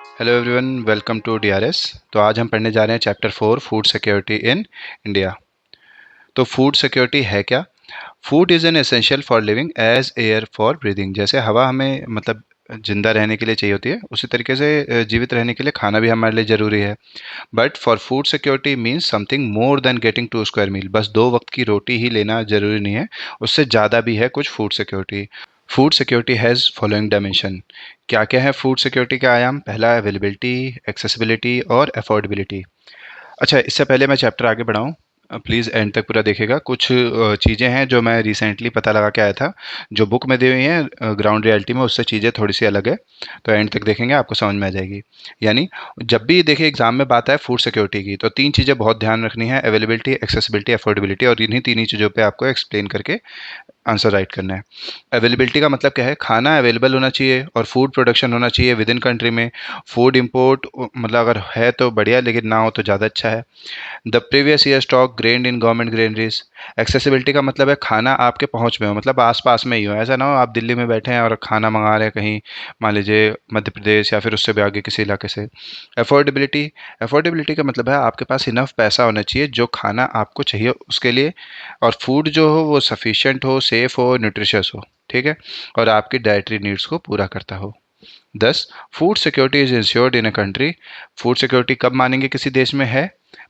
Hello everyone, welcome to DRS. तो आज हम पढ़ने जा रहे हैं chapter 4, food security in India. तो फूड सिक्योरिटी है क्या? Food is an essential for living as air for breathing. जैसे हवा हमें मतलब जिंदा रहने के लिए चाहिए होती है, उसी तरीके से जीवित रहने के लिए खाना भी हमारे लिए ज़रूरी है। But for food security means something more than getting two square meal. बस 2 वक्त की रोटी ही लेना ज़रूरी नहीं है, उससे ज़्यादा भी है कुछ food security. Food security has following dimension. क्या क्या है फूड सिक्योरिटी का आयाम? पहला, अवेलेबिलिटी, एक्सेसिबिलिटी और अफोर्डेबिलिटी। अच्छा, इससे पहले मैं चैप्टर आगे बढ़ाऊँ, प्लीज़ एंड तक पूरा देखिएगा। कुछ चीज़ें हैं जो मैं रिसेंटली पता लगा के आया था, जो बुक में दी हुई हैं ग्राउंड रियलिटी में उससे चीज़ें थोड़ी सी अलग है। तो एंड तक देखेंगे, आपको समझ में आ जाएगी। यानी जब भी देखिए एग्जाम में बात आए फूड सिक्योरिटी की, तो 3 चीज़ें बहुत ध्यान रखनी है: अवेलेबिलिटी, एक्सेसिबिलिटी, अफोर्डेबिलिटी। और इन्हीं तीनों चीज़ों पे आपको एक्सप्लेन करके आंसर राइट करना है। अवेलेबिलिटी का मतलब क्या है? खाना अवेलेबल होना चाहिए और फूड प्रोडक्शन होना चाहिए विद इन कंट्री में। फूड इंपोर्ट मतलब अगर है तो बढ़िया, लेकिन ना हो तो ज़्यादा अच्छा है। The previous year stock grand in government granaries. Accessibility का मतलब है खाना आपके पहुंच में हो, मतलब आसपास में ही हो। ऐसा ना हो आप दिल्ली में बैठे हैं और खाना मंगा रहे हैं कहीं, मान लीजिए मध्य प्रदेश या फिर उससे भी आगे किसी इलाके से। अफोर्डेबिलिटी, अफोर्डेबिलिटी का मतलब है आपके पास इनफ पैसा होना चाहिए जो खाना आपको चाहिए उसके लिए, और फूड जो हो वो सफिशिएंट हो, सेफ हो, न्यूट्रिशियस हो। ठीक है, और आपकी डाइटरी नीड्स को पूरा करता हो। 10, food security is ensured in a country. Food security कब मानेंगे किसी देश में है?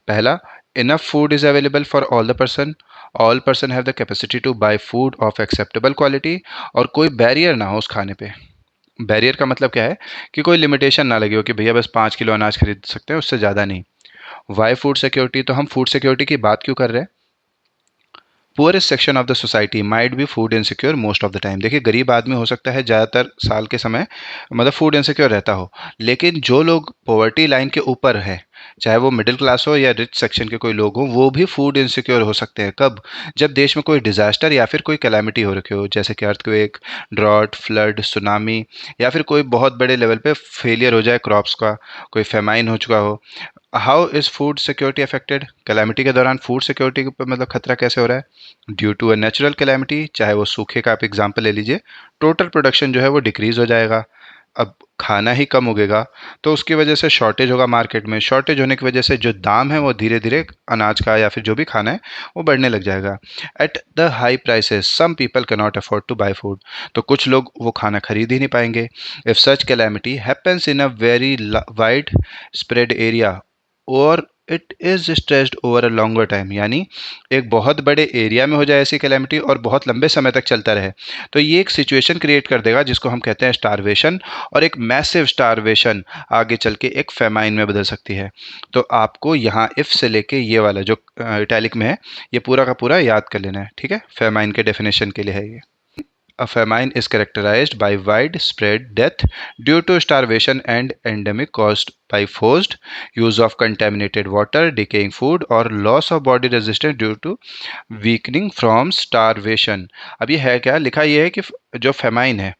पहला, enough food is available for all the person. All person have the capacity to buy food of acceptable quality. और कोई बैरियर ना हो उस खाने पे। बैरियर का मतलब क्या है? कि कोई लिमिटेशन ना लगे हो कि भैया बस 5 किलो अनाज खरीद सकते हैं, उससे ज़्यादा नहीं। Why food security? तो हम फूड सिक्योरिटी की बात क्यों कर रहे हैं? Poorest section of the society might be food insecure most of the time. देखिए, गरीब आदमी हो सकता है ज़्यादातर साल के समय मतलब फूड इनसिक्योर रहता हो, लेकिन जो लोग पॉवर्टी लाइन के ऊपर है, चाहे वो मिडिल क्लास हो या रिच सेक्शन के कोई लोग हों, वो भी फूड इनसिक्योर हो सकते हैं। कब? जब देश में कोई डिजास्टर या फिर कोई कैलामिटी हो रखी हो, जैसे कि अर्थक्वेक, ड्रॉट, फ्लड, सुनामी, या फिर कोई बहुत बड़े लेवल पे फेलियर हो जाए क्रॉप्स का, कोई फेमाइन हो चुका हो। How is food security affected? Calamity के दौरान फूड सिक्योरिटी पर मतलब खतरा कैसे हो रहा है? Due to a natural calamity, चाहे वो सूखे का आप एग्जाम्पल ले लीजिए, टोटल प्रोडक्शन जो है वो डिक्रीज हो जाएगा। अब खाना ही कम उगेगा, तो उसकी वजह से शॉर्टेज होगा मार्केट में। शॉर्टेज होने की वजह से जो दाम है वो धीरे धीरे अनाज का या फिर जो भी खाना है वो बढ़ने लग जाएगा। At the high prices some people can not afford to buy food. तो कुछ लोग वो खाना खरीद ही नहीं पाएंगे। If such calamity happens in a very wide spread area और it is stressed over a longer time, यानी एक बहुत बड़े एरिया में हो जाए ऐसी कैलेमिटी और बहुत लंबे समय तक चलता रहे, तो ये एक सिचुएशन क्रिएट कर देगा जिसको हम कहते हैं स्टारवेशन। और एक मैसिव स्टारवेशन आगे चल के एक फेमाइन में बदल सकती है। तो आपको यहाँ इफ से लेके ये वाला जो इटैलिक में है, ये पूरा का पूरा याद कर लेना है। ठीक है, फेमाइन के डेफिनेशन के लिए है ये। A famine is characterized by widespread death due to starvation and endemic caused by forced use of contaminated water, decaying food, or loss of body resistance due to weakening from starvation। अब ये है क्या? लिखा ये है कि जो famine है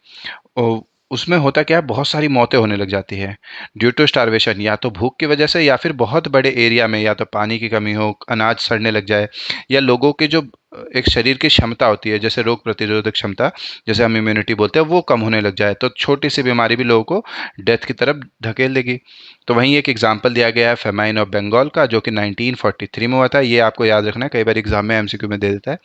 उसमें होता क्या है, बहुत सारी मौतें होने लग जाती है ड्यू टू स्टारवेशन, या तो भूख की वजह से या फिर बहुत बड़े एरिया में या तो पानी की कमी हो, अनाज सड़ने लग जाए, या लोगों के जो एक शरीर की क्षमता होती है, जैसे रोग प्रतिरोधक क्षमता, जैसे हम इम्यूनिटी बोलते हैं, वो कम होने लग जाए, तो छोटी सी बीमारी भी लोगों को डेथ की तरफ धकेल देगी। तो वहीं एक एग्जाम्पल दिया गया है फेमाइन ऑफ बंगाल का, जो कि 1943 में हुआ था। ये आपको याद रखना है, कई बार एग्जाम में एमसीक्यू में दे देता है।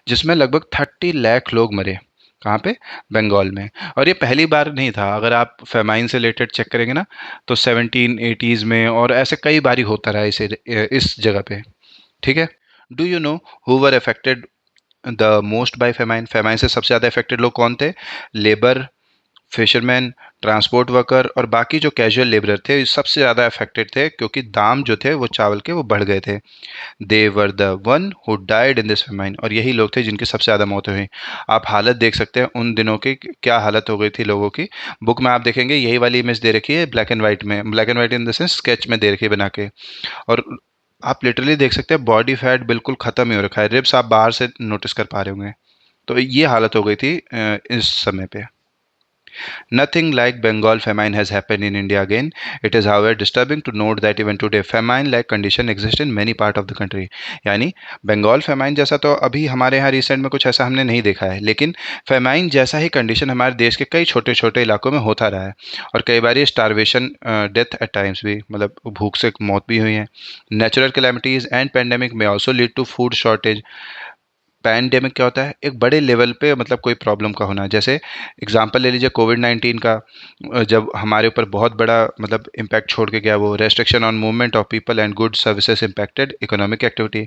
जिसमें लगभग 30 लाख लोग मरे। कहाँ पे? बंगाल में। और ये पहली बार नहीं था, अगर आप फेमाइन से रिलेटेड चेक करेंगे ना, तो 1780s में और ऐसे कई बारी होता रहा इस जगह पे। ठीक है। Do you know who were affected the most by famine? Famine से सबसे ज़्यादा अफेक्टेड लोग कौन थे? लेबर, फिशरमैन, ट्रांसपोर्ट वर्कर और बाकी जो कैजुअल लेबरर थे, ये सबसे ज़्यादा अफेक्टेड थे, क्योंकि दाम जो थे वो चावल के वो बढ़ गए थे। They were the one who died in this famine. और यही लोग थे जिनकी सबसे ज़्यादा मौत हुई। आप हालत देख सकते हैं उन दिनों की, क्या हालत हो गई थी लोगों की। बुक में आप देखेंगे यही वाली इमेज दे रखी है ब्लैक एंड वाइट में, black and white in the sense sketch में दे रखी है बना के। और आप लिटरली देख सकते हैं बॉडी फैट बिल्कुल ख़त्म ही हो रखा है, रिब्स आप बाहर से नोटिस कर पा रहे होंगे। तो ये हालत हो गई थी इस समय पे। Nothing like Bengal famine has happened in India again. It is however disturbing to note that even today famine-like condition exist in many part of the country. यानी बंगाल फेमाइन जैसा तो अभी हमारे यहाँ रिसेंट में कुछ ऐसा हमने नहीं देखा है, लेकिन फेमाइन जैसा ही कंडीशन हमारे देश के कई छोटे छोटे इलाकों में होता रहा है और कई बार ये स्टारवेशन डेथ एट टाइम्स भी, मतलब भूख से मौत भी हुई है. नेचुरल कैलेमिटीज एंड पेंडेमिक में also lead to food shortage. Pandemic क्या होता है, एक बड़े लेवल पे मतलब कोई प्रॉब्लम का होना. जैसे एग्जांपल ले लीजिए कोविड-19 का, जब हमारे ऊपर बहुत बड़ा मतलब इम्पैक्ट छोड़ के गया वो. Restriction on movement of people and good services impacted economic activity.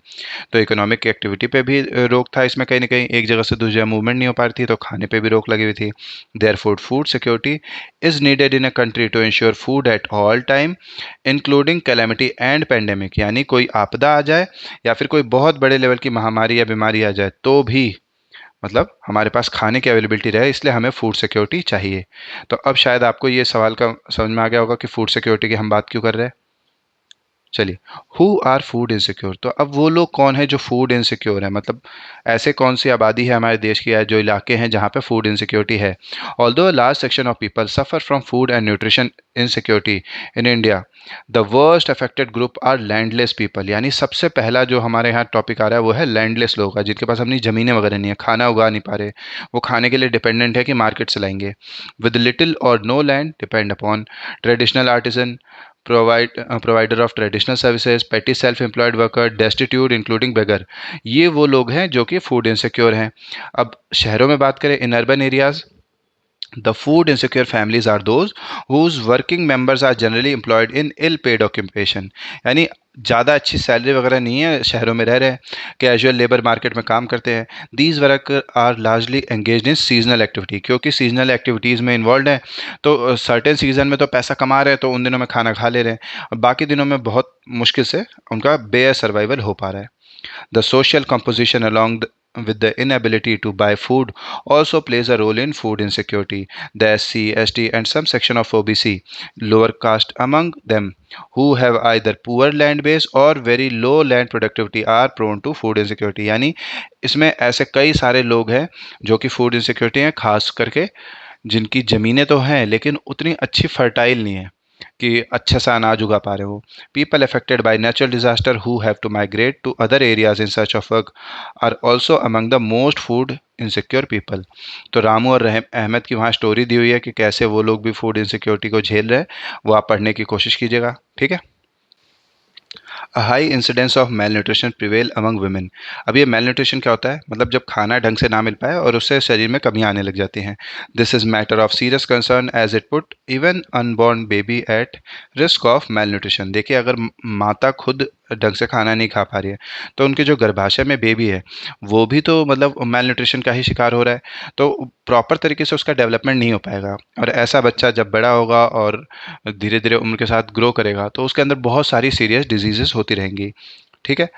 तो इकोनॉमिक एक्टिविटी पे भी रोक था इसमें, कहीं ना कहीं एक जगह से दूसरी जगह मूवमेंट नहीं हो पा रही थी, तो खाने पे भी रोक लगी हुई थी. Therefore food security is needed in a country to ensure food at all time including calamity and pandemic. यानी कोई आपदा आ जाए या फिर कोई बहुत बड़े लेवल की महामारी या बीमारी आ जाए तो भी मतलब हमारे पास खाने की अवेलेबिलिटी रहे, इसलिए हमें फूड सिक्योरिटी चाहिए. तो अब शायद आपको ये सवाल का समझ में आ गया होगा कि फूड सिक्योरिटी की हम बात क्यों कर रहे हैं. चलिए, हु आर फूड इनसिक्योर. तो अब वो लोग कौन है जो फूड इनसिक्योर है, मतलब ऐसे कौन सी आबादी है हमारे देश की या जो इलाके हैं जहाँ पे फूड इनसिक्योरिटी है. Although large section of people suffer from food and nutrition insecurity in India, the worst affected group are landless people. यानी सबसे पहला जो हमारे यहाँ टॉपिक आ रहा है वो है लैंडलेस लोग का, जिनके पास अपनी ज़मीनें वगैरह नहीं है, खाना उगा नहीं पा रहे, वो खाने के लिए डिपेंडेंट है कि मार्केट से लाएंगे. विद लिटिल और no land depend upon traditional artisan, provider of traditional services, petty self employed worker, destitute including beggar. ये वो लोग हैं जो कि फूड इनसिक्योर हैं. अब शहरों में बात करें, in urban areas the food insecure families are those whose working members are generally employed in ill paid occupation. यानी ज़्यादा अच्छी सैलरी वगैरह नहीं है, शहरों में रह रहे हैं, कैजुअल लेबर मार्केट में काम करते हैं. These work are largely engage in seasonal activity. क्योंकि सीजनल एक्टिविटीज़ में इन्वॉल्व हैं तो सर्टेन सीजन में तो पैसा कमा रहे हैं, तो उन दिनों में खाना खा ले रहे हैं, और बाकी दिनों में बहुत मुश्किल से उनका बेयर सर्वाइवल हो पा रहा है. The social composition with the inability to buy food also plays a role in food insecurity. The SC, ST, and some section of OBC, lower caste among them, who have either poor land base or very low land productivity, are prone to food insecurity. यानी इसमें ऐसे कई सारे लोग हैं जो कि food insecurity हैं, खास करके जिनकी ज़मीनें तो हैं लेकिन उतनी अच्छी फर्टाइल नहीं है कि अच्छा सा अनाज उगा पा रहे हो. People affected by natural disaster who have to migrate to other areas in search of work are also among the most food insecure people. तो रामू और अहमद की वहाँ स्टोरी दी हुई है कि कैसे वो लोग भी फूड इनसिक्योरिटी को झेल रहे हैं, वो आप पढ़ने की कोशिश कीजिएगा, ठीक है. A high incidence of male nutrition prevail among women. अब ये मेल न्यूट्रिशन क्या होता है, मतलब जब खाना ढंग से ना मिल पाए और उससे शरीर में कमियां आने लग जाती हैं. This is matter of serious concern as it put even unborn baby at risk of malnutrition. देखिए, अगर माता खुद ढंग से खाना नहीं खा पा रही है तो उनके जो गर्भाशय में बेबी है वो भी तो मतलब मेल न्यूट्रिशन का ही शिकार हो रहा है. तो प्रॉपर तरीके से उसका डेवलपमेंट नहीं हो पाएगा, और ऐसा बच्चा जब बड़ा होगा और धीरे धीरे उम्र के साथ ग्रो करेगा तो उसके अंदर बहुत सारी सीरियस डिजीजेस होती रहेंगी, ठीक है.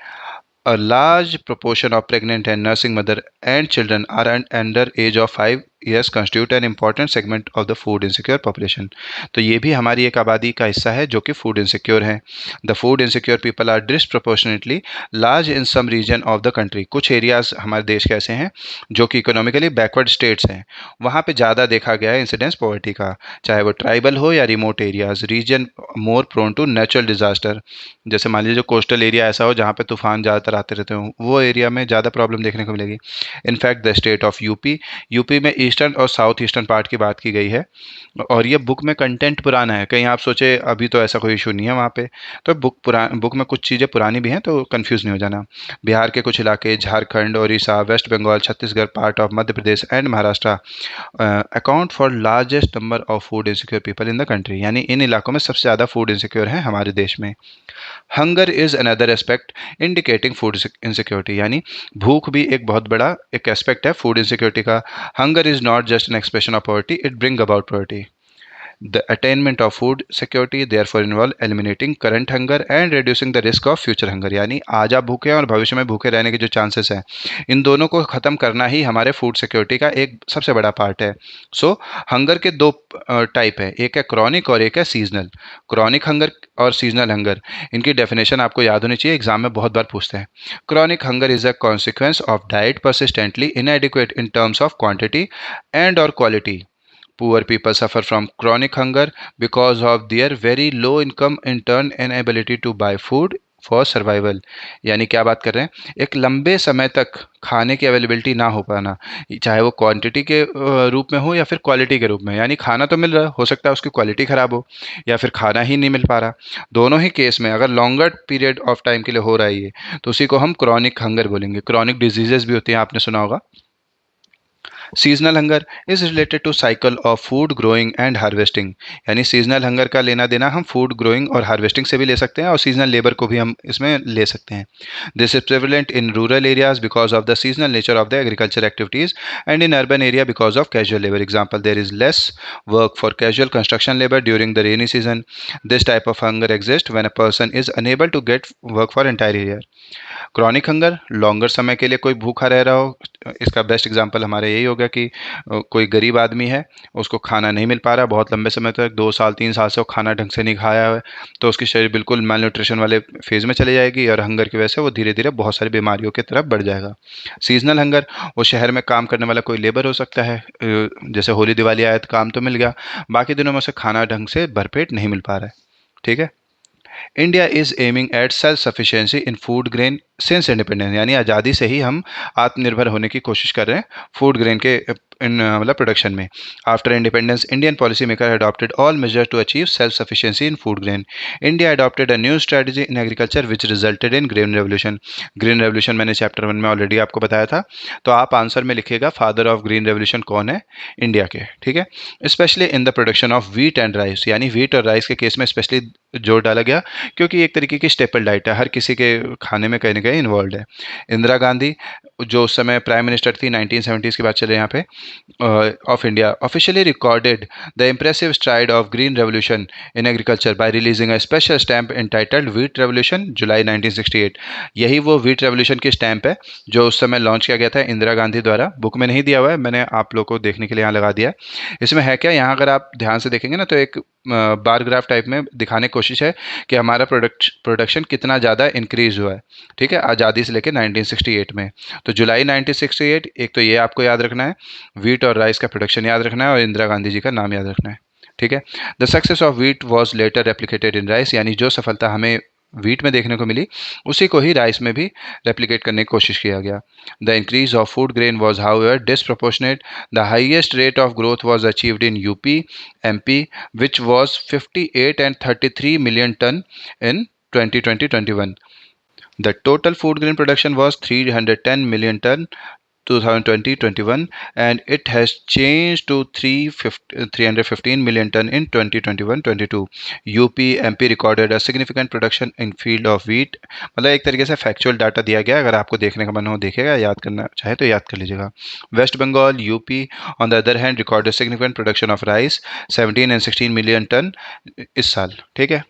A large proportion of pregnant and nursing mother and children are under age of 5 years constitute an important segment of the food insecure population. तो ये भी हमारी एक आबादी का हिस्सा है जो कि फूड इनसिक्योर है. The food insecure people are disproportionately large in some region of the country. कुछ एरियाज हमारे देश के ऐसे हैं जो कि इकोनॉमिकली बैकवर्ड स्टेट्स हैं, वहाँ पे ज़्यादा देखा गया है इंसिडेंस पॉवर्टी का, चाहे वो ट्राइबल हो या remote areas. Region more prone to natural disaster. जैसे मान लीजिए जो कोस्टल एरिया ऐसा हो जहाँ पे तूफान ज़्यादातर आते रहते हो, वो एरिया में ज़्यादा प्रॉब्लम देखने को मिलेगी. In fact the state of UP में ईस्टर्न और साउथ ईस्टर्न पार्ट की बात की गई है, और ये बुक में कंटेंट पुराना है. कहीं आप सोचे अभी तो ऐसा कोई इशू नहीं है वहाँ पे, तो बुक में कुछ चीज़ें पुरानी भी हैं, तो कंफ्यूज नहीं हो जाना. बिहार के कुछ इलाके, Jharkhand, Orissa, west Bengal, Chhattisgarh, part of Madhya Pradesh and Maharashtra account for largest number of food insecure people in the country. यानी इन इलाकों में सबसे ज़्यादा फूड इनसिक्योर हैं हमारे देश में. Hunger is another aspect indicating food insecurity. यानी भूख भी एक बहुत बड़ा एक एस्पेक्ट है फूड इनसिक्योरिटी का. Hunger is not just an expression of poverty, it bring about poverty. The attainment of food security therefore involve eliminating current hunger and reducing the risk of future hunger. यानी आज आप भूखे हैं और भविष्य में भूखे रहने के जो चांसेस हैं, इन दोनों को ख़त्म करना ही हमारे फूड सिक्योरिटी का एक सबसे बड़ा पार्ट है. सो हंगर के दो टाइप है, एक है क्रॉनिक और एक है सीजनल. क्रॉनिक हंगर और सीजनल हंगर, इनकी डेफिनेशन आपको याद होनी चाहिए, एग्जाम में बहुत बार पूछते हैं. Chronic hunger is a consequence of diet persistently inadequate in terms of quantity and और quality, poor people suffer from chronic hunger because of their very low income in turn inability to buy food for survival. यानी क्या बात कर रहे हैं, एक लंबे समय तक खाने की अवेलेबिलिटी ना हो पाना, चाहे वो क्वांटिटी के रूप में हो या फिर क्वालिटी के रूप में। यानी खाना तो मिल रहा है, हो सकता है उसकी क्वालिटी ख़राब हो या फिर खाना ही नहीं मिल पा रहा। दोनों ही केस में अगर लॉन्गर पीरियड ऑफ टाइम के लिए हो रहा है ये, तो उसी को हम क्रॉनिक हंगर बोलेंगे। क्रॉनिक डिजीजेस भी होती हैं, आपने सुना होगा। Seasonal hunger is related to cycle of food growing and harvesting. यानी सीजनल हंगर का लेना देना हम फूड ग्रोइंग और हार्वेस्टिंग से भी ले सकते हैं, और सीजनल लेबर को भी हम इसमें ले सकते हैं। This is prevalent in rural areas because of the seasonal nature of the agriculture activities and in urban area because of casual labour. Example, there is less work for casual construction labour during the rainy season. This type of hunger exist when a person is unable to get work for entire year. Chronic hunger, longer समय के लिए कोई भूखा रह रहा हो। इसका best example हमारा यही होगा कि कोई गरीब आदमी है, उसको खाना नहीं मिल पा रहा बहुत लंबे समय तक, 2 साल 3 साल से वो खाना ढंग से नहीं खाया है, तो उसकी शरीर बिल्कुल माल न्यूट्रिशन वाले फेज़ में चली जाएगी और हंगर की वजह से वो धीरे धीरे बहुत सारी बीमारियों की तरफ बढ़ जाएगा। सीजनल हंगर, वो शहर में काम करने वाला कोई लेबर हो सकता है, जैसे होली दिवाली आया तो काम तो मिल गया, बाकी दिनों में उसे खाना ढंग से भरपेट नहीं मिल पा रहा है। ठीक है। India is aiming at self sufficiency in food grain since independence. यानी आज़ादी से ही हम आत्मनिर्भर होने की कोशिश कर रहे हैं फूड ग्रेन के मतलब प्रोडक्शन में। After independence, Indian policy maker adopted all measure to achieve self sufficiency in food grain. India adopted a new strategy in agriculture which resulted in green revolution. Green revolution मैंने chapter 1 में already आपको बताया था, तो आप answer में लिखिएगा father of green revolution कौन है, इंडिया के। ठीक है। Specially in the production of wheat and rice. यानी वीट और राइस के केस में स्पेशली जोर डाला गया, क्योंकि एक तरीके की स्टेपल डाइट है, हर किसी के खाने में कहीं ना कहीं इन्वॉल्व है। इंदिरा गांधी, जो उस समय प्राइम मिनिस्टर थी, 1970s की बात चले यहाँ पे, of India, officially recorded the impressive stride of green revolution in agriculture by releasing a special stamp entitled wheat revolution July 1968। यही वो वीट रेवोल्यूशन की स्टैम्प है जो उस समय लॉन्च किया गया था इंदिरा गांधी द्वारा। बुक में नहीं दिया हुआ है, मैंने आप लोग को देखने के लिए यहाँ लगा दिया है। इसमें है क्या, यहाँ अगर आप ध्यान से देखेंगे ना, तो एक बार ग्राफ टाइप में दिखाने की कोशिश है कि हमारा प्रोडक्शन कितना ज़्यादा इंक्रीज हुआ है। ठीक है, आज़ादी से लेकर 1968 में। तो जुलाई 1968, एक तो ये आपको याद रखना है, वीट और राइस का प्रोडक्शन याद रखना है, और इंदिरा गांधी जी का नाम याद रखना है। ठीक है। The success of wheat was later replicated in rice. यानी जो सफलता हमें वीट में देखने को मिली, उसी को ही राइस में भी रेप्लिकेट करने की कोशिश किया गया। The increase of food grain was however disproportionate. The highest rate of growth was achieved in UP, MP, which was 58 and 33 million ton in 2020-21. The total food grain production was 310 million ton 2020-21, and it has changed to 315 million ton in 2021-22. UP MP recorded a significant production in field of wheat। मतलब एक तरीके से factual data दिया गया, अगर आपको देखने का मन हो देखेगा, याद करना चाहे तो याद कर लीजिएगा। West Bengal, UP on the other hand recorded significant production of rice 17 and 16 million tonne इस साल। ठीक है।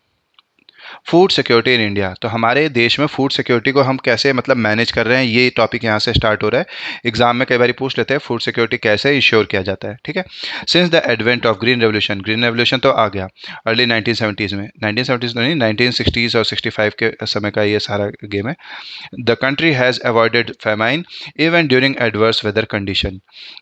फूड सिक्योरिटी इन इंडिया, तो हमारे देश में फूड सिक्योरिटी को हम कैसे मतलब मैनेज कर रहे हैं, ये टॉपिक यहाँ से स्टार्ट हो रहा है। एग्जाम में कई बार पूछ लेते हैं फूड सिक्योरिटी कैसे इंश्योर किया जाता है। ठीक है। Since the advent of green revolution, green revolution तो आ गया अर्ली 1970s में, 1970s तो नहीं, 1960s और 65 के समय का ये सारा गेम है। The country has avoided famine even during adverse weather condition.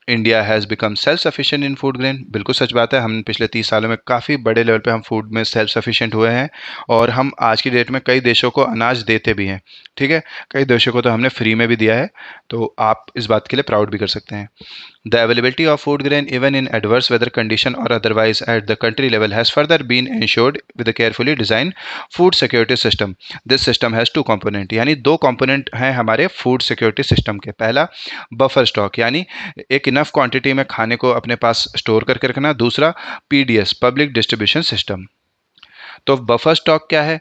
India has become self sufficient in food grain. बिल्कुल सच बात है, हम पिछले 30 सालों में काफ़ी बड़े लेवल पे हम फूड में सेल्फ सफिशिएंट हुए हैं, और हम आज की डेट में कई देशों को अनाज देते भी हैं। ठीक है। कई देशों को तो हमने फ्री में भी दिया है, तो आप इस बात के लिए प्राउड भी कर सकते हैं। The availability of food grain even in adverse weather condition और otherwise at the country level has further been ensured with a carefully design food security system. This system has two component. यानी दो component हैं हमारे food security system के। पहला, buffer stock, यानी एक enough quantity में खाने को अपने पास स्टोर करके रखना। दूसरा, पीडीएस, पब्लिक डिस्ट्रीब्यूशन सिस्टम। तो बफर स्टॉक क्या है?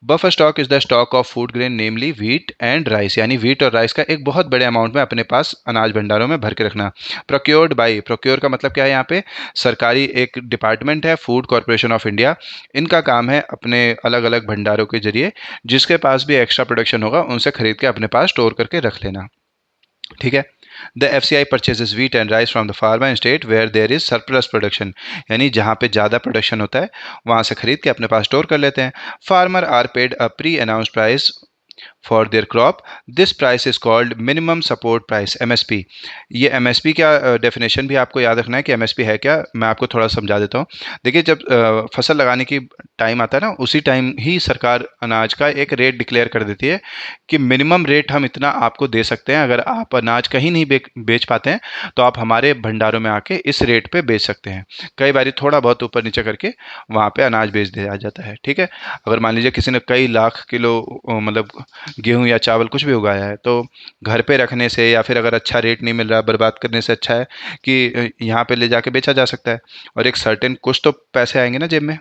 Buffer stock is the stock of food grain namely wheat and rice. यानी व्हीट और राइस का एक बहुत बड़े अमाउंट में अपने पास अनाज भंडारों में भर के रखना। प्रोक्योर्ड बाई, प्रोक्योर का मतलब क्या है यहाँ पे? सरकारी एक डिपार्टमेंट है, फूड कॉरपोरेशन ऑफ इंडिया। इनका काम है अपने अलग अलग भंडारों के जरिए जिसके पास भी एक्स्ट्रा प्रोडक्शन होगा उनसे खरीद के अपने पास स्टोर करके रख लेना। ठीक है। The FCI purchases wheat and rice from the farmer in state where there is surplus production। यानी जहाँ पे ज़्यादा प्रोडक्शन होता है वहाँ से खरीद के अपने पास स्टोर कर लेते हैं। Farmer are paid a pre announced price for their crop, this price is called minimum support price, MSP. ये एमएसपी का डेफिनेशन भी आपको याद रखना है कि एमएसपी है क्या। मैं आपको थोड़ा समझा देता हूँ। देखिए, जब फसल लगाने की टाइम आता है ना, उसी टाइम ही सरकार अनाज का एक रेट डिक्लेयर कर देती है कि मिनिमम रेट हम इतना आपको दे सकते हैं। अगर आप अनाज कहीं नहीं बेच पाते हैं तो आप हमारे भंडारों में आके इस रेट पे बेच सकते हैं। कई बार थोड़ा बहुत ऊपर नीचे करके वहाँ पे अनाज बेच दिया जाता है। ठीक है, अगर मान लीजिए किसी ने कई लाख किलो मतलब गेहूँ या चावल कुछ भी उगाया है, तो घर पे रखने से या फिर अगर अच्छा रेट नहीं मिल रहा, बर्बाद करने से अच्छा है कि यहाँ पे ले जाके बेचा जा सकता है और एक सर्टेन कुछ तो पैसे आएंगे ना जेब में।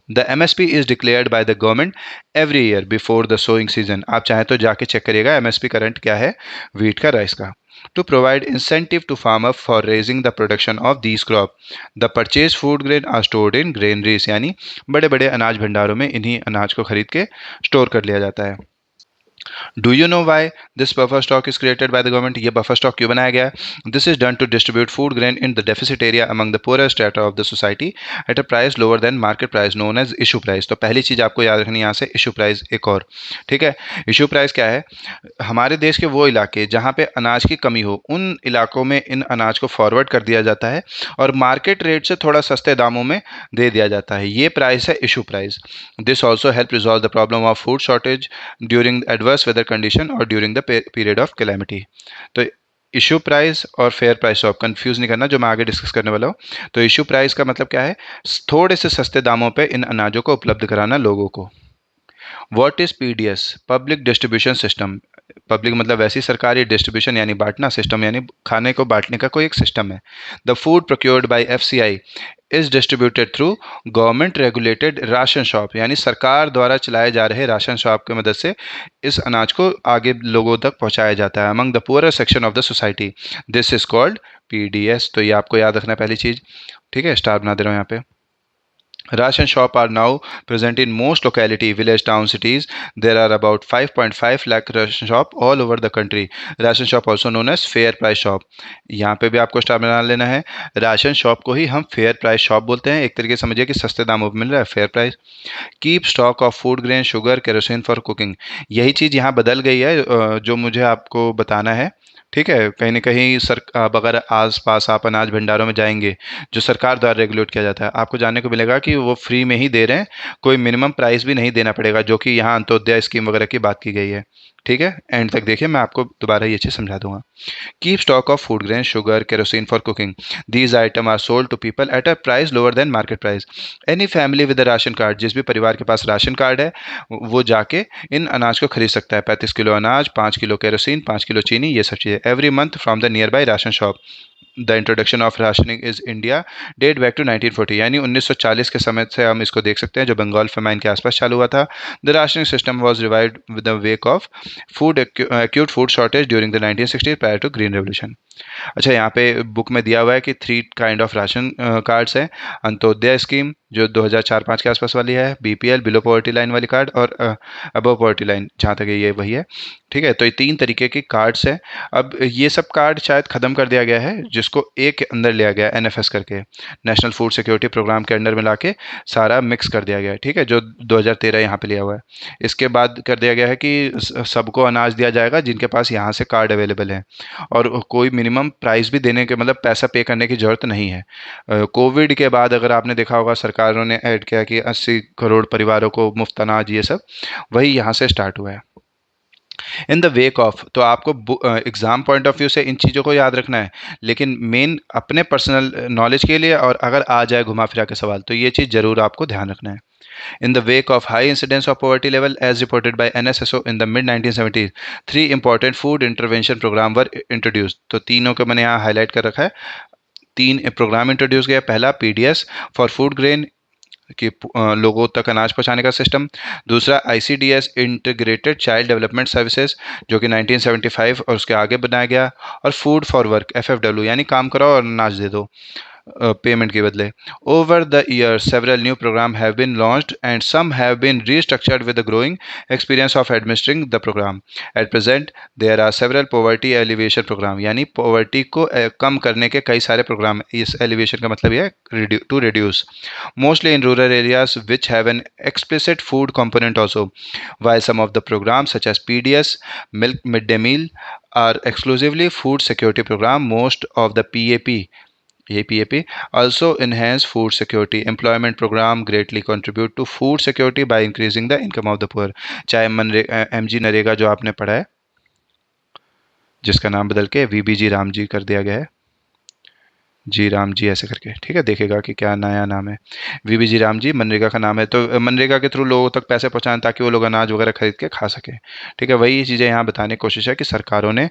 The MSP is declared by the government every year before the sowing season. आप चाहें तो जाके चेक करिएगा एमएसपी करंट क्या है वीट का, राइस का। To provide incentive to farmer for raising the production of these crop, the purchase food grain are stored in granaries, यानी बड़े बड़े अनाज भंडारों में इन्हीं अनाज को खरीद के स्टोर कर लिया जाता है। Do you know why this buffer stock is created by the government? ये बफर स्टॉक क्यों बनाया गया है? This is done to distribute food grain in the deficit area among the poor strata of the society at a price lower than market price known as issue price. तो पहली चीज आपको याद रखनी है यहाँ से, इशू प्राइस एक और। ठीक है, इशू प्राइस क्या है? हमारे देश के वो इलाके जहाँ पे अनाज की कमी हो, उन इलाकों में इन अनाज को फॉरवर्ड कर दिया जाता है और मार्केट रेट से थोड़ा सस्ते दामों में दे दिया जाता है। ये प्राइस है issue price. This also help resolve the problem of food shortage during adverse weather condition और during the period of calamity. तो इशू प्राइस और फेयर प्राइस ऑफ कंफ्यूज नहीं करना, जो मैं आगे डिस्कस करने वाला हूँ। तो इशू प्राइस का मतलब क्या है? थोड़े से सस्ते दामों पे इन अनाजों को उपलब्ध कराना लोगों को। What is PDS? Public distribution system. Public मतलब वैसी सरकारी, डिस्ट्रीब्यूशन यानी बांटना, सिस्टम यानी खाने को बांटने का कोई एक सिस्टम है। The food procured by FCI is distributed through government regulated ration shop, यानी सरकार द्वारा चलाए जा रहे राशन शॉप की मदद से इस अनाज को आगे लोगों तक पहुंचाया जाता है among the poor section of the society. This is called PDS. तो ये आपको याद रखना है पहली चीज। ठीक है, स्टार बना दे रहा हूँ यहाँ पे। Ration shop are now present in most locality, village, town, cities. There are about 5.5 lakh ration shop all over the country. Ration shop also known as fair price shop. यहाँ पे भी आपको स्टार बना लेना है। राशन शॉप को ही हम fair price shop बोलते हैं। एक तरीके से समझिए कि सस्ते दामों पर मिल रहा है, fair price. Keep stock of food grain, sugar, kerosene for cooking. यही चीज़ यहाँ बदल गई है, जो मुझे आपको बताना है। ठीक है, कहीं ना कहीं सर अब अगर आस पास आप अनाज भंडारों में जाएंगे जो सरकार द्वारा रेगुलेट किया जाता है, आपको जानने को मिलेगा कि वो फ्री में ही दे रहे हैं, कोई मिनिमम प्राइस भी नहीं देना पड़ेगा, जो कि यहाँ अंत्योदय स्कीम वगैरह की बात की गई है। ठीक है, एंड तक देखिए, मैं आपको दोबारा ये चीज़ समझा दूंगा। Keep stock of food grain, sugar, kerosene for cooking. These item are sold to people at a price lower than market price. Any family with a ration card, जिस भी परिवार के पास राशन कार्ड है वो जाके इन अनाज को खरीद सकता है। 35 किलो अनाज, 5 किलो केरोसिन, 5 किलो चीनी, ये सब चीज़ें every month from the nearby ration shop. The introduction of rationing is India date back to 1940, यानी 1940 के समय से हम इसको देख सकते हैं, जो बंगाल फेमाइन के आसपास चालू हुआ था। The rationing system was revived with the wake of food acute food shortage during the 1960 prior to green revolution. अच्छा, यहाँ पे बुक में दिया हुआ है कि 3 काइंड ऑफ राशन कार्ड्स हैं। अंत्योदय स्कीम जो 2004-5 के आसपास वाली है, बीपीएल बिलो पॉवर्टी लाइन वाली कार्ड, और अबव पॉवर्टी लाइन, जहाँ तक ये वही है। ठीक है, तो ये 3 तरीके की कार्ड्स हैं। अब ये सब कार्ड शायद ख़त्म कर दिया गया है, जिसको एक के अंदर लिया गया, एनएफएस करके, नेशनल फूड सिक्योरिटी प्रोग्राम के अंडर में लाके सारा मिक्स कर दिया गया है। ठीक है, जो 2013 यहाँ पे लिया हुआ है। इसके बाद कर दिया गया है कि सबको अनाज दिया जाएगा जिनके पास यहाँ से कार्ड अवेलेबल है, और कोई मिनिमम प्राइस भी देने के, मतलब पैसा पे करने की ज़रूरत नहीं है। कोविड के बाद अगर आपने देखा होगा, सरकारों ने ऐड किया कि 80 करोड़ परिवारों को मुफ्त अनाज, ये सब वही यहाँ से स्टार्ट हुआ है। इन द वेक ऑफ, तो आपको एग्जाम पॉइंट ऑफ व्यू से इन चीज़ों को याद रखना है, लेकिन मेन अपने पर्सनल नॉलेज के लिए, और अगर आ जाए घुमा फिरा के सवाल, तो ये चीज़ ज़रूर आपको ध्यान रखना है। In the wake of high incidence of poverty level as reported by NSSO in the mid 1970s, 3 important food intervention program were introduced. तो तीनों को मैंने यहाँ हाईलाइट कर रखा है। 3 प्रोग्राम इंट्रोड्यूस किया। पहला पीडीएस फॉर फूड ग्रेन, कि लोगों तक अनाज पहुंचाने का सिस्टम। दूसरा ICDS, integrated child development services, जो कि 1975 और उसके आगे बनाया गया। और फूड फॉर वर्क, एफएफडब्ल्यू, यानी काम कराओ और अनाज दे दो। पेमेंट के बदले. Over the years, several new programs have been launched and some have been restructured with the growing experience of administering the program. At present, there are several poverty alleviation program, यानी poverty को कम करने के कई सारे programme. इस alleviation का मतलब ये है to reduce, mostly in rural areas which have an explicit food component also, while some of the programs such as PDS, milk midday meal, are exclusively food security program. Most of the PAP also enhance food security. Employment program greatly contribute to food security by increasing the income of the poor. चाहे MG NREGA जो आपने पढ़ा है, जिसका नाम बदल के VBG Ram ji कर दिया गया है, जी राम जी ऐसे करके, ठीक है, देखेगा कि क्या नया नाम है. VBG राम जी मनरेगा का नाम है. तो मनरेगा के थ्रू लोगों तक पैसे पहुंचाएं ताकि वो लोग अनाज वगैरह खरीद के खा सकें. ठीक है, वही चीज़ें यहाँ बताने की कोशिश है कि सरकारों ने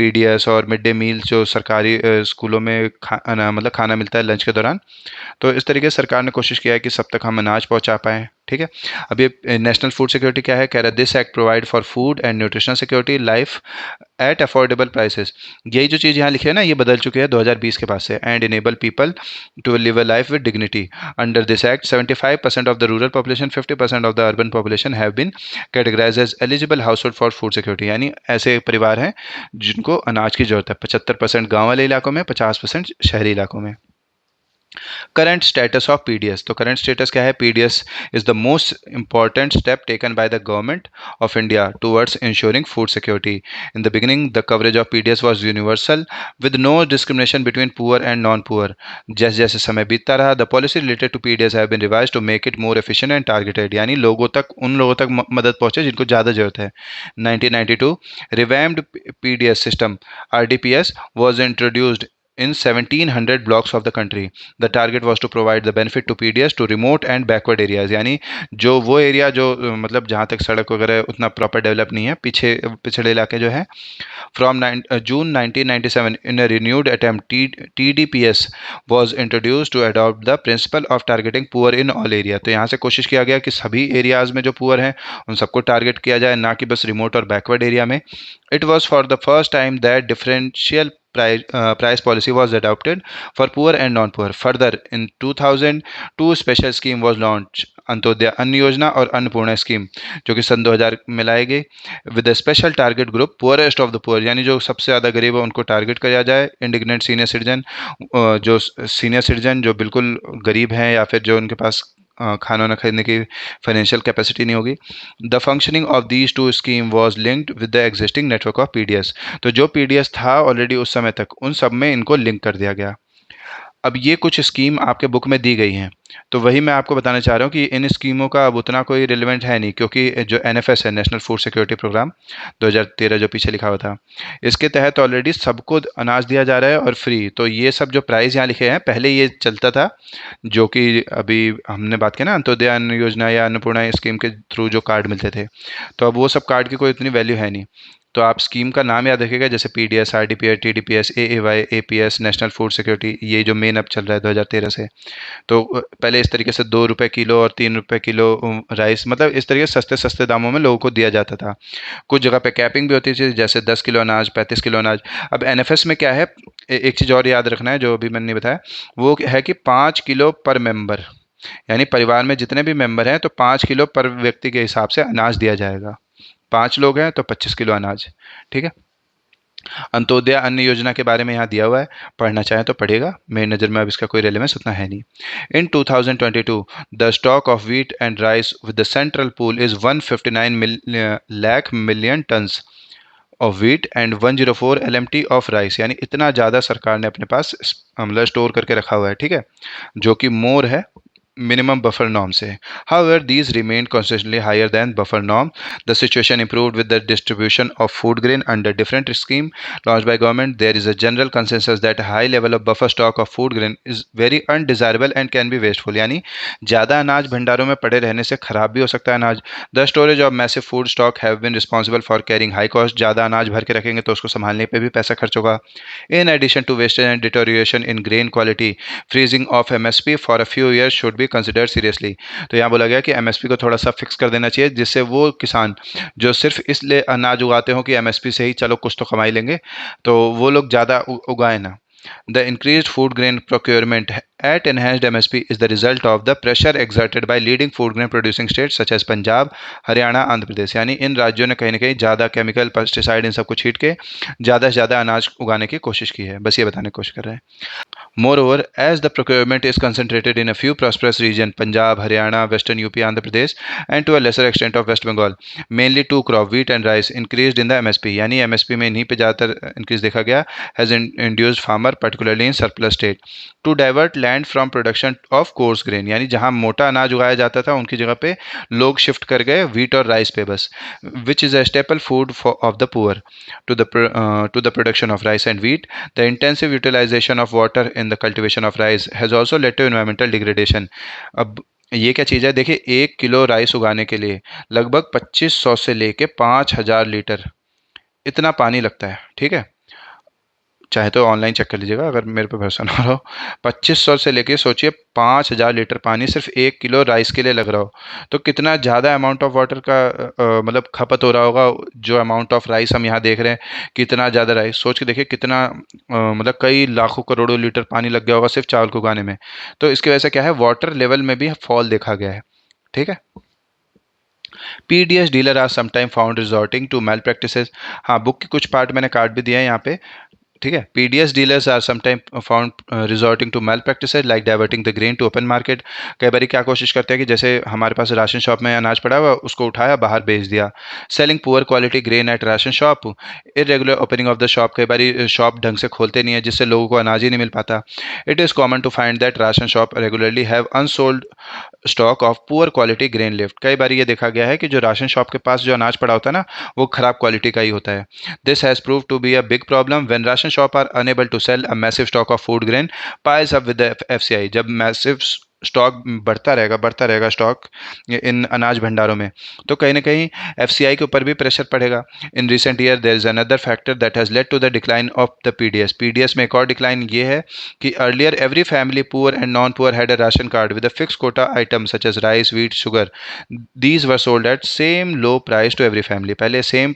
PDS और मिड डे मील जो सरकारी स्कूलों में मतलब खाना मिलता है लंच के दौरान, तो इस तरीके से सरकार ने कोशिश किया है कि सब तक हम अनाज पहुंचा पाएँ. ठीक है, अब ये नेशनल फूड सिक्योरिटी क्या है, कह रहा है this act provide for food and nutritional security life at affordable prices. यही जो चीज़ यहाँ लिखी है ना, ये बदल चुके हैं 2020 के बाद से. And enable people to live a life with dignity. Under this act 75% of the rural population, 50% of the urban population have been categorize as eligible household for food security. यानी ऐसे परिवार हैं जिनको अनाज की जरूरत है. 75% गाँव वाले इलाकों में, 50% शहरी इलाकों में. Current status of PDS. तो current status क्या है? PDS is the most important step taken by the government of India towards ensuring food security. In the beginning, the coverage of PDS was universal with no discrimination between poor and non-poor. जैसे जैसे समय बीतता रहा, the policy related to PDS have been revised to make it more efficient and targeted. यानी लोगों तक, उन लोगों तक मदद पहुंचे जिनको ज़्यादा जरूरत है. 1992 revamped PDS system RDPS was introduced in 1700 blocks of the country. The target was to provide the benefit to PDS to remote and backward areas. यानी जो वो एरिया जो मतलब जहाँ तक सड़क वगैरह उतना प्रॉपर डेवलप नहीं है, पिछड़े इलाके जो हैं. From June 1997, in a renewed attempt, TDPS was introduced to adopt the principle of targeting poor in all area. तो यहाँ से कोशिश किया गया कि सभी एरियाज में जो पुअर हैं उन सबको टारगेट किया जाए, ना कि बस रिमोट और बैकवर्ड एरिया में. It was for the first time that differential price policy was adopted for poor and non-poor. Further, in 2000, two special scheme was launched, Antyodaya अन्न योजना और अन्नपूर्णा स्कीम, जो कि सन 2000 में लाई गई. With special target group poorest of the poor, यानी जो सबसे ज़्यादा गरीब है उनको टारगेट किया जाए. इंडिग्नेंट सीनियर सिटीजन, जो सीनियर सिटीजन जो बिल्कुल गरीब हैं या फिर जो उनके पास खाना ना खरीदने की फाइनेंशियल कैपेसिटी नहीं होगी. The functioning of these two scheme was linked with the existing network of PDS. तो जो PDS था ऑलरेडी उस समय तक, उन सब में इनको लिंक कर दिया गया. अब ये कुछ स्कीम आपके बुक में दी गई हैं, तो वही मैं आपको बताना चाह रहा हूँ कि इन स्कीमों का अब उतना कोई रिलेवेंट है नहीं, क्योंकि जो NFS है, नेशनल फूड सिक्योरिटी प्रोग्राम 2013 जो पीछे लिखा हुआ था, इसके तहत ऑलरेडी सबको अनाज दिया जा रहा है और फ्री. तो ये सब जो प्राइस यहाँ लिखे हैं, पहले ये चलता था, जो कि अभी हमने बात की ना अंत्योदय अन्न योजना या अन्नपूर्णा स्कीम के थ्रू जो कार्ड मिलते थे, तो अब वो सब कार्ड की कोई इतनी वैल्यू है नहीं. तो आप स्कीम का नाम याद रखिएगा, जैसे PDS, RDPS, TDPS, AAY, APS, national food security, ये जो मेन अब चल रहा है 2013 से. तो पहले इस तरीके से 2 रुपये किलो और 3 रुपये किलो राइस, मतलब इस तरीके से सस्ते सस्ते दामों में लोगों को दिया जाता था. कुछ जगह पे कैपिंग भी होती थी, जैसे 10 किलो अनाज, 35 किलो अनाज. अब NFS में क्या है, एक चीज़ और याद रखना है जो अभी मैंने नहीं बताया, वो है कि 5 किलो पर मेंबर, यानी परिवार में जितने भी मेंबर हैं तो 5 किलो पर व्यक्ति के हिसाब से अनाज दिया जाएगा. 5 लोग हैं तो 25 किलो अनाज. ठीक है, अंत्योदय अन्न योजना के बारे में यहाँ दिया हुआ है, पढ़ना चाहें तो पढ़ेगा. मेरी नज़र में अब इसका कोई रेलेवेंस उतना है नहीं. इन 2022 the stock of wheat and rice with the central pool is 159 lakh million tons of wheat and 104 LMT of rice. यानी इतना ज़्यादा सरकार ने अपने पास मतलब स्टोर करके रखा हुआ है. ठीक है, जो कि मोर है minimum buffer norm से. However, these remained constantly higher than buffer norm. The situation improved with the distribution of food grain under different scheme launched by government. There is a general consensus that a high level of buffer stock of food grain is very undesirable and can be wasteful. यानी ज़्यादा अनाज भंडारों में पड़े रहने से खराब भी हो सकता है अनाज. The storage of massive food stock have been responsible for carrying high cost. ज़्यादा अनाज भर के रखेंगे तो उसको संभालने पे भी पैसा खर्च होगा. In addition to wastage and deterioration in grain quality, freezing of MSP for a few years should be consider seriously. तो यहाँ बोला गया कि MSP को थोड़ा सा फिक्स कर देना चाहिए, जिससे वो किसान जो सिर्फ इसलिए अनाज उगाते हो कि MSP से ही चलो कुछ तो कमाई लेंगे, तो वो लोग ज़्यादा उगाएं ना. The increased food grain procurement at enhanced MSP is the result of the pressure exerted by leading food grain producing states such as Punjab, Haryana, Andhra Pradesh. यानी इन राज्यों ने कहीं ना कहीं ज़्यादा केमिकल, पेस्टिसाइड इन सबको छीट के ज़्यादा से ज़्यादा अनाज उगाने की कोशिश की है। बस ये बताने की कोशिश कर रहे हैं। Moreover, as the procurement is concentrated in a few prosperous regions, Punjab, Haryana, Western UP, Andhra Pradesh, and to a lesser extent of West Bengal, mainly two crop wheat and rice increased in the MSP, यानी MSP में इन्हीं पे ज़्यादातर increase देखा गया, has induced farmer particularly in surplus state to divert land from production of coarse grain, यानी जहाँ मोटा अनाज उगाया जाता था उनकी जगह पे लोग शिफ्ट कर गए wheat और rice पे बस, which is a staple food of the poor. To the production of rice and wheat, the intensive utilization of water in the cultivation of rice has also led to environmental degradation. अब ये क्या चीज़ है, देखिए 1 kilo rice उगाने के लिए लगभग 2500 से लेके 5000 लीटर इतना पानी लगता है। ठीक है, चाहे तो ऑनलाइन चेक कर लीजिएगा अगर मेरे पे भरोसा ना हो। 2500 से लेके सोचिए 5000 लीटर पानी सिर्फ 1 किलो राइस के लिए लग रहा हो, तो कितना ज़्यादा अमाउंट ऑफ वाटर का मतलब खपत हो रहा होगा। जो अमाउंट ऑफ राइस हम यहाँ देख रहे हैं, कितना ज़्यादा राइस, सोच के देखिए कितना मतलब कई लाखों करोड़ों लीटर पानी लग गया होगा सिर्फ चावल को उगाने में। तो इसकी वजह से क्या है, वाटर लेवल में भी फॉल देखा गया है। ठीक है। PDS dealer are sometime found resorting to malpractices. हाँ, बुक के कुछ पार्ट मैंने काट भी दिया है यहाँ पे। ठीक है। PDS dealers are sometime found resorting to malpractices like diverting the grain to open market. कई बार क्या कोशिश करते हैं कि जैसे हमारे पास राशन शॉप में अनाज पड़ा हुआ, उसको उठाया बाहर बेच दिया। Selling poor quality grain at ration shop, irregular opening of the shop. कई बार शॉप ढंग से खोलते नहीं है जिससे लोगों को अनाज ही नहीं मिल पाता। It is common to find that ration shop regularly have unsold stock of poor quality grain left. कई बार ये देखा गया है कि जो राशन शॉप के पास जो अनाज पड़ा होता है ना, वो खराब क्वालिटी का ही होता है। This has prove to be a big problem when ration shop are unable to sell a massive stock of food grain piles up with the FCI. जब मैसिव स्टॉक बढ़ता रहेगा स्टॉक इन अनाज भंडारों में, तो कहीं ना कहीं एफसीआई के ऊपर भी प्रेशर पड़ेगा। In recent year there is another factor that has led to the decline of the PDS. PDS में एक और डिक्लाइन ये है कि earlier every family poor and non poor had a ration card with a fix quota item such as rice, wheat, sugar. These were sold at same low price to every family. पहले same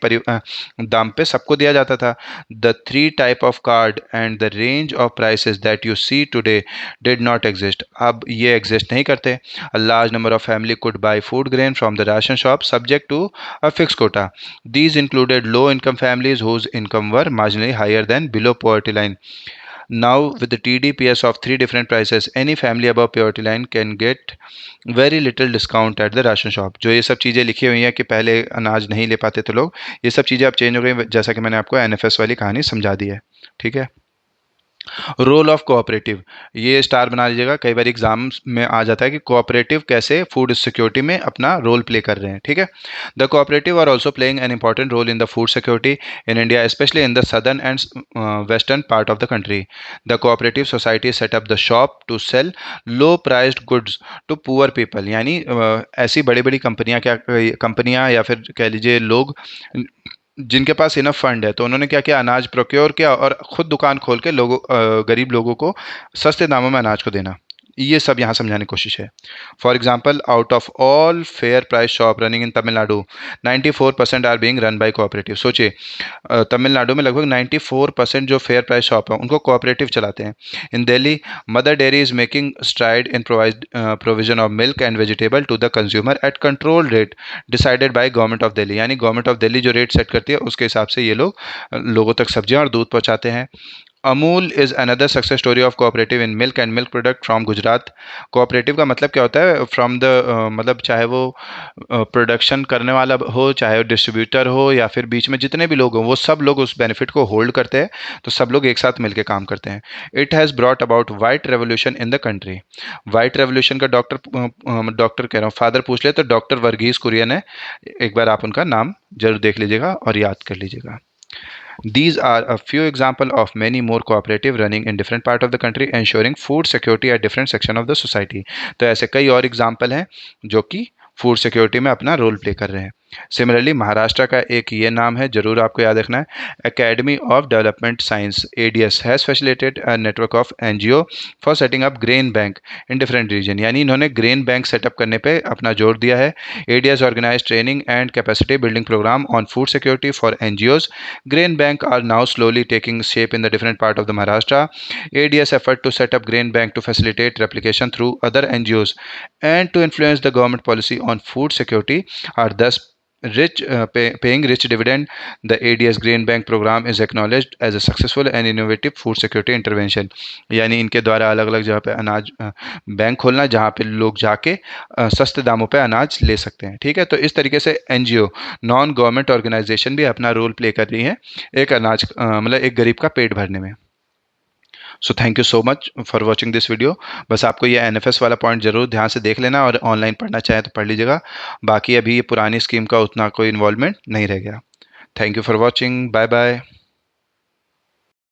दाम पे सबको दिया जाता था। The three type of card and the range of prices that you see today did not exist. अब ये exist नहीं करते। A large number of family could buy food grain from the ration shop subject to a fix quota. These included low-income families whose income were marginally higher than below poverty line. Now, with the TDPS of three different prices, any family above poverty line can get very little discount at the ration shop. जो ये सब चीज़ें लिखी हुई हैं कि पहले अनाज नहीं ले पाते थे लोग, ये सब चीज़ें अब चेंज हो गई, जैसा कि मैंने आपको एनएफएस वाली कहानी समझा दी है। ठीक है। रोल ऑफ कोऑपरेटिव, ये स्टार बना लीजिएगा, कई बार एग्जाम्स में आ जाता है कि कोऑपरेटिव कैसे फूड सिक्योरिटी में अपना रोल प्ले कर रहे हैं। ठीक है। The cooperative are also playing an important role in the food security in India, specially in the southern and western part of the country. The cooperative society set up the shop to sell low priced goods to poor people. यानी ऐसी बड़ी बड़ी कंपनियां या फिर कह लीजिए लोग जिनके पास इनफ फंड है, तो उन्होंने क्या किया, अनाज प्रोक्योर किया और खुद दुकान खोल के लोगों गरीब लोगों को सस्ते दामों में अनाज को देना। ये सब यहाँ समझाने की कोशिश है। For example, out of all fair price shop running in Tamil Nadu 94% are being run by cooperative. सोचिए तमिलनाडु में लगभग 94% जो फेयर प्राइस शॉप है उनको कोऑपरेटिव चलाते हैं। In Delhi, Mother Dairy is making stride in provision of milk and vegetable to the consumer at control rate decided by government of Delhi. यानी government of Delhi जो रेट सेट करती है उसके हिसाब से ये लोग लोगों तक सब्जियां और दूध पहुंचाते हैं। Amul is another success story of cooperative in milk and milk product from Gujarat. Cooperative का मतलब क्या होता है, फ्रॉम द मतलब चाहे वो प्रोडक्शन करने वाला हो, चाहे डिस्ट्रीब्यूटर हो, या फिर बीच में जितने भी लोग हों, वो सब लोग उस बेनिफिट को होल्ड करते हैं, तो सब लोग एक साथ मिलकर काम करते हैं। It has brought about white revolution in the country. White revolution का डॉक्टर कह रहा हूँ फादर पूछ ले तो डॉक्टर वर्गीस कुरियन है। एक बार आप उनका नाम जरूर देख लीजिएगा और याद कर लीजिएगा। These are a few examples of many more cooperative running in different part of the country, ensuring food security at different section of the society. तो ऐसे कई और एग्जाम्पल हैं जो कि फूड सिक्योरिटी में अपना रोल प्ले कर रहे हैं। सिमिलरली महाराष्ट्र का एक ये नाम है, जरूर आपको याद रखना है, Academy of Development Science ADS has facilitated a network of NGO for setting up grain bank in different region. यानी इन्होंने ग्रेन बैंक सेटअप करने पे अपना जोर दिया है। ADS organise training and capacity building programme on food security for NGOs. Grain Bank are now slowly taking shape in the different part of the Maharashtra. ADS effort to set up Grain Bank to facilitate replication through other NGOs and to influence the government policy on food security are thus paying rich dividend. The ADS Grain Bank program is acknowledged as a successful and innovative food security intervention. यानी इनके द्वारा अलग अलग जगह पे अनाज bank खोलना जहाँ पे लोग जाके सस्ते दामों पे अनाज ले सकते हैं। ठीक है, तो इस तरीके से एनजीओ, नॉन गवर्नमेंट ऑर्गेनाइजेशन भी अपना रोल प्ले कर रही है एक अनाज मतलब एक गरीब का पेट भरने में। So thank you so much for watching this video. बस आपको ये एनएफएस वाला पॉइंट ज़रूर ध्यान से देख लेना और ऑनलाइन पढ़ना चाहें तो पढ़ लीजिएगा। बाकी अभी ये पुरानी स्कीम का उतना कोई इन्वॉल्वमेंट नहीं रह गया। Thank you for watching, bye bye.